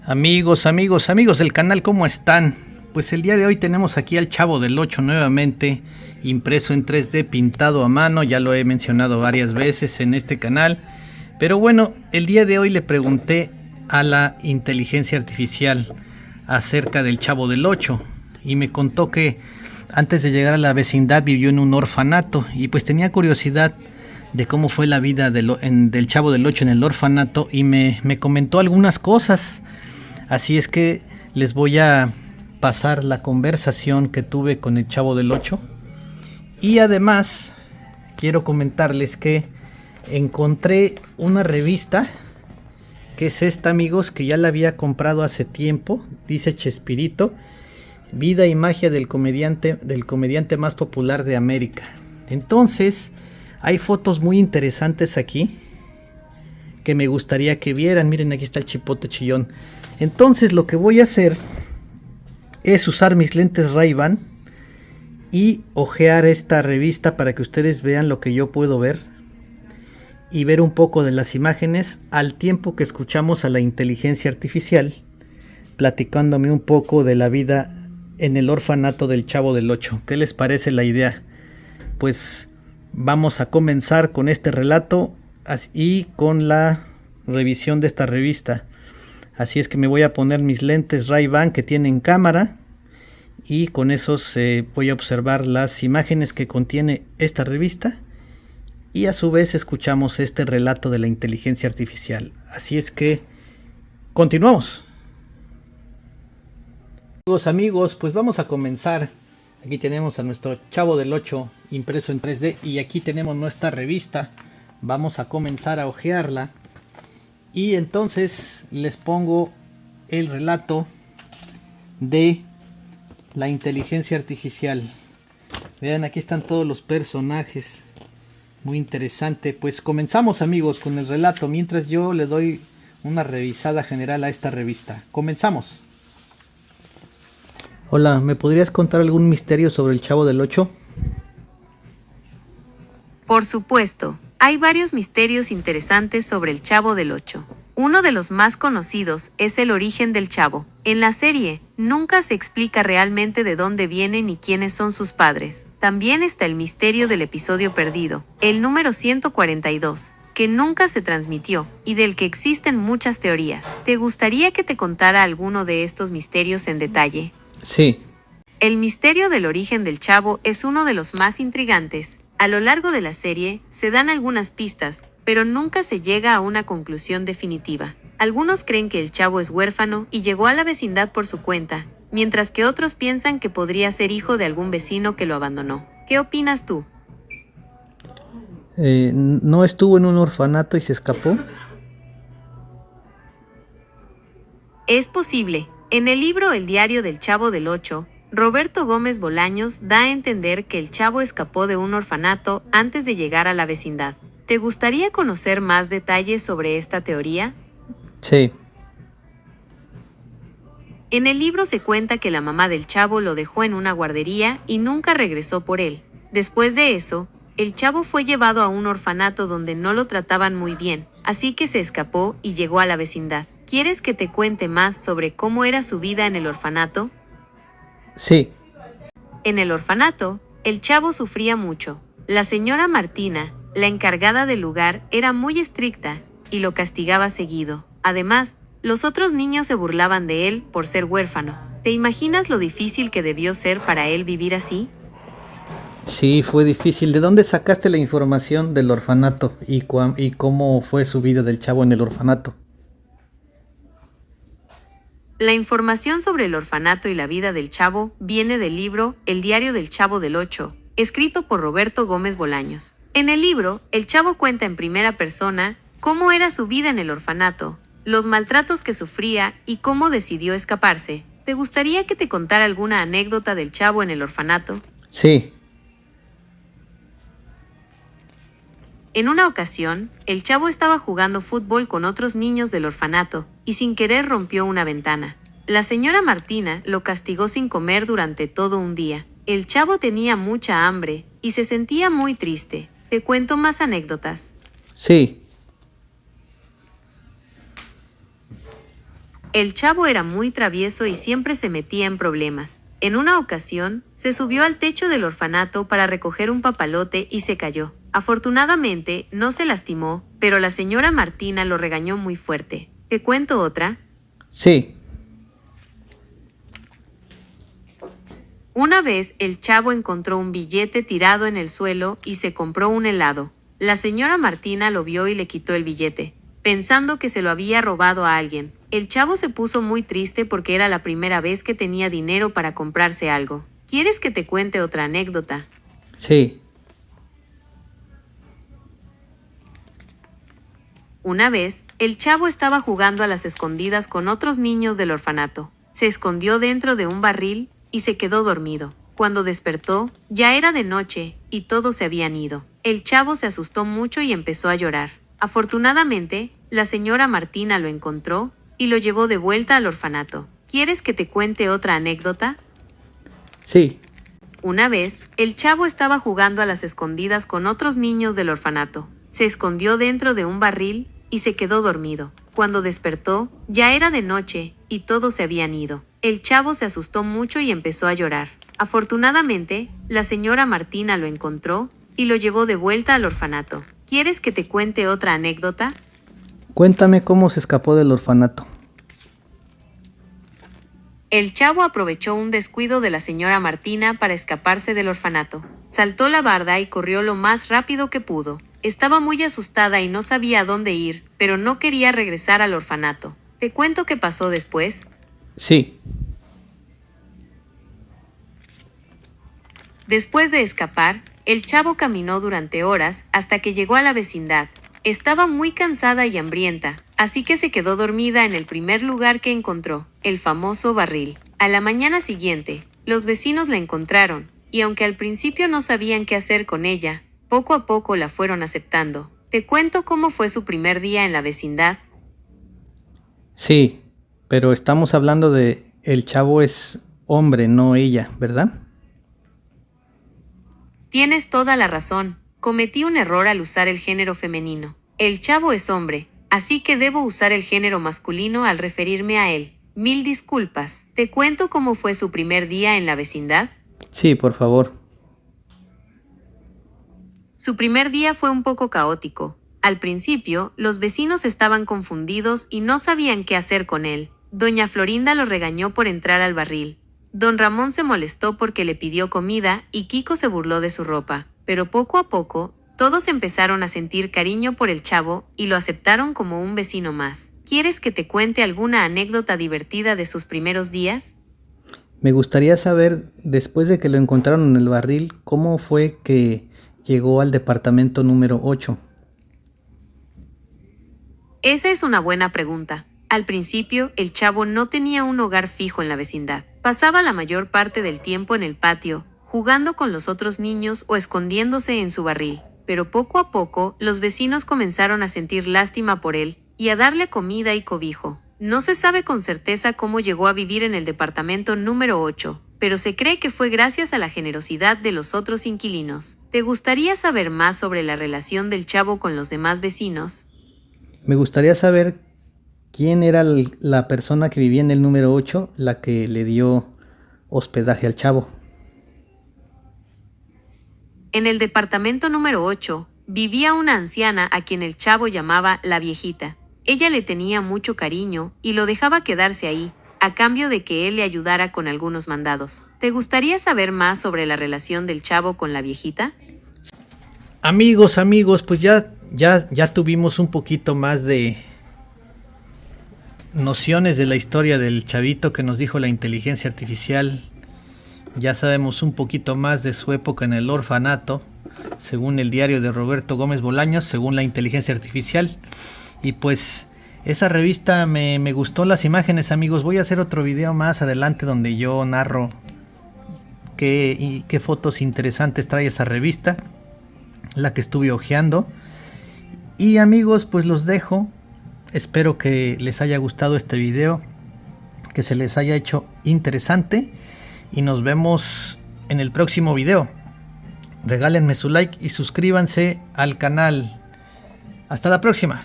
Amigos del canal, ¿cómo están? Pues el día de hoy tenemos aquí al Chavo del 8 nuevamente, impreso en 3D, pintado a mano. Ya lo he mencionado varias veces en este canal. Pero bueno, el día de hoy le pregunté a la inteligencia artificial acerca del Chavo del 8 y me contó que antes de llegar a la vecindad vivió en un orfanato y pues tenía curiosidad de cómo fue la vida del Chavo del 8 en el orfanato y me comentó algunas cosas. Así es que les voy a pasar la conversación que tuve con el Chavo del 8. Y además quiero comentarles que encontré una revista, que es esta, amigos, que ya la había comprado hace tiempo. Dice Chespirito, vida y magia del comediante más popular de América. Entonces, hay fotos muy interesantes aquí que me gustaría que vieran. Miren, aquí está el Chipote Chillón. Entonces lo que voy a hacer es usar mis lentes Ray-Ban y ojear esta revista para que ustedes vean lo que yo puedo ver y ver un poco de las imágenes al tiempo que escuchamos a la inteligencia artificial platicándome un poco de la vida en el orfanato del Chavo del 8. ¿Qué les parece la idea? Pues vamos a comenzar con este relato y con la revisión de esta revista. Así es que me voy a poner mis lentes Ray-Ban que tienen cámara y con esos voy a observar las imágenes que contiene esta revista y a su vez escuchamos este relato de la inteligencia artificial. Así es que continuamos. Amigos, pues vamos a comenzar. Aquí tenemos a nuestro Chavo del 8 impreso en 3D y aquí tenemos nuestra revista. Vamos a comenzar a hojearla. Y entonces les pongo el relato de la inteligencia artificial. Vean, aquí están todos los personajes. Muy interesante. Pues comenzamos, amigos, con el relato, mientras yo le doy una revisada general a esta revista. Comenzamos. Hola, ¿me podrías contar algún misterio sobre el Chavo del 8? Por supuesto, hay varios misterios interesantes sobre el Chavo del 8. Uno de los más conocidos es el origen del Chavo. En la serie, nunca se explica realmente de dónde viene ni quiénes son sus padres. También está el misterio del episodio perdido, el número 142, que nunca se transmitió y del que existen muchas teorías. ¿Te gustaría que te contara alguno de estos misterios en detalle? Sí. El misterio del origen del Chavo es uno de los más intrigantes. A lo largo de la serie, se dan algunas pistas, pero nunca se llega a una conclusión definitiva. Algunos creen que el Chavo es huérfano y llegó a la vecindad por su cuenta, mientras que otros piensan que podría ser hijo de algún vecino que lo abandonó. ¿Qué opinas tú? ¿No estuvo en un orfanato y se escapó? Es posible. En el libro El diario del Chavo del 8, Roberto Gómez Bolaños da a entender que el Chavo escapó de un orfanato antes de llegar a la vecindad. ¿Te gustaría conocer más detalles sobre esta teoría? Sí. En el libro se cuenta que la mamá del Chavo lo dejó en una guardería y nunca regresó por él. Después de eso, el Chavo fue llevado a un orfanato donde no lo trataban muy bien, así que se escapó y llegó a la vecindad. ¿Quieres que te cuente más sobre cómo era su vida en el orfanato? Sí. En el orfanato, el Chavo sufría mucho. La señora Martina, la encargada del lugar, era muy estricta y lo castigaba seguido. Además, los otros niños se burlaban de él por ser huérfano. ¿Te imaginas lo difícil que debió ser para él vivir así? Sí, fue difícil. ¿De dónde sacaste la información del orfanato y cómo fue su vida del Chavo en el orfanato? La información sobre el orfanato y la vida del Chavo viene del libro El diario del Chavo del 8, escrito por Roberto Gómez Bolaños. En el libro, el Chavo cuenta en primera persona cómo era su vida en el orfanato, los maltratos que sufría y cómo decidió escaparse. ¿Te gustaría que te contara alguna anécdota del Chavo en el orfanato? Sí. En una ocasión, el Chavo estaba jugando fútbol con otros niños del orfanato y sin querer rompió una ventana. La señora Martina lo castigó sin comer durante todo un día. El Chavo tenía mucha hambre y se sentía muy triste. ¿Te cuento más anécdotas? Sí. El chavo era muy travieso y siempre se metía en problemas. En una ocasión, se subió al techo del orfanato para recoger un papalote y se cayó. Afortunadamente, no se lastimó, pero la señora Martina lo regañó muy fuerte. ¿Te cuento otra? Sí. Una vez, el chavo encontró un billete tirado en el suelo y se compró un helado. La señora Martina lo vio y le quitó el billete, pensando que se lo había robado a alguien. El chavo se puso muy triste porque era la primera vez que tenía dinero para comprarse algo. ¿Quieres que te cuente otra anécdota? Sí. Una vez, el chavo estaba jugando a las escondidas con otros niños del orfanato. Se escondió dentro de un barril y se quedó dormido. Cuando despertó, ya era de noche y todos se habían ido. El chavo se asustó mucho y empezó a llorar. Afortunadamente, la señora Martina lo encontró y lo llevó de vuelta al orfanato. ¿Quieres que te cuente otra anécdota? Sí. Una vez, el chavo estaba jugando a las escondidas con otros niños del orfanato. Se escondió dentro de un barril y se quedó dormido. Cuando despertó, ya era de noche y todos se habían ido. El chavo se asustó mucho y empezó a llorar. Afortunadamente, la señora Martina lo encontró y lo llevó de vuelta al orfanato. ¿Quieres que te cuente otra anécdota? Cuéntame cómo se escapó del orfanato. El chavo aprovechó un descuido de la señora Martina para escaparse del orfanato. Saltó la barda y corrió lo más rápido que pudo. Estaba muy asustada y no sabía a dónde ir, pero no quería regresar al orfanato. ¿Te cuento qué pasó después? Sí. Después de escapar, el chavo caminó durante horas hasta que llegó a la vecindad. Estaba muy cansada y hambrienta, así que se quedó dormida en el primer lugar que encontró, el famoso barril. A la mañana siguiente, los vecinos la encontraron, y aunque al principio no sabían qué hacer con ella, poco a poco la fueron aceptando. ¿Te cuento cómo fue su primer día en la vecindad? Sí, pero estamos hablando de el chavo es hombre, no ella, ¿verdad? Tienes toda la razón. Cometí un error al usar el género femenino. El chavo es hombre, así que debo usar el género masculino al referirme a él. Mil disculpas. ¿Te cuento cómo fue su primer día en la vecindad? Sí, por favor. Su primer día fue un poco caótico. Al principio, los vecinos estaban confundidos y no sabían qué hacer con él. Doña Florinda lo regañó por entrar al barril. Don Ramón se molestó porque le pidió comida y Kiko se burló de su ropa. Pero poco a poco, todos empezaron a sentir cariño por el chavo y lo aceptaron como un vecino más. ¿Quieres que te cuente alguna anécdota divertida de sus primeros días? Me gustaría saber, después de que lo encontraron en el barril, cómo fue que llegó al departamento número 8. Esa es una buena pregunta. Al principio, el chavo no tenía un hogar fijo en la vecindad. Pasaba la mayor parte del tiempo en el patio, jugando con los otros niños o escondiéndose en su barril. Pero poco a poco, los vecinos comenzaron a sentir lástima por él y a darle comida y cobijo. No se sabe con certeza cómo llegó a vivir en el departamento número 8, pero se cree que fue gracias a la generosidad de los otros inquilinos. ¿Te gustaría saber más sobre la relación del chavo con los demás vecinos? Me gustaría saber quién era la persona que vivía en el número 8, la que le dio hospedaje al chavo. En el departamento número 8 vivía una anciana a quien el chavo llamaba la viejita. Ella le tenía mucho cariño y lo dejaba quedarse ahí, a cambio de que él le ayudara con algunos mandados. ¿Te gustaría saber más sobre la relación del chavo con la viejita? Amigos, pues ya tuvimos un poquito más de nociones de la historia del chavito que nos dijo la inteligencia artificial. Ya sabemos un poquito más de su época en el orfanato, según el diario de Roberto Gómez Bolaños, según la inteligencia artificial. Y pues esa revista me gustó las imágenes, amigos. Voy a hacer otro video más adelante donde yo narro qué fotos interesantes trae esa revista, la que estuve hojeando. Y amigos, pues los dejo. Espero que les haya gustado este video, que se les haya hecho interesante, y nos vemos en el próximo video. Regálenme su like y suscríbanse al canal. Hasta la próxima.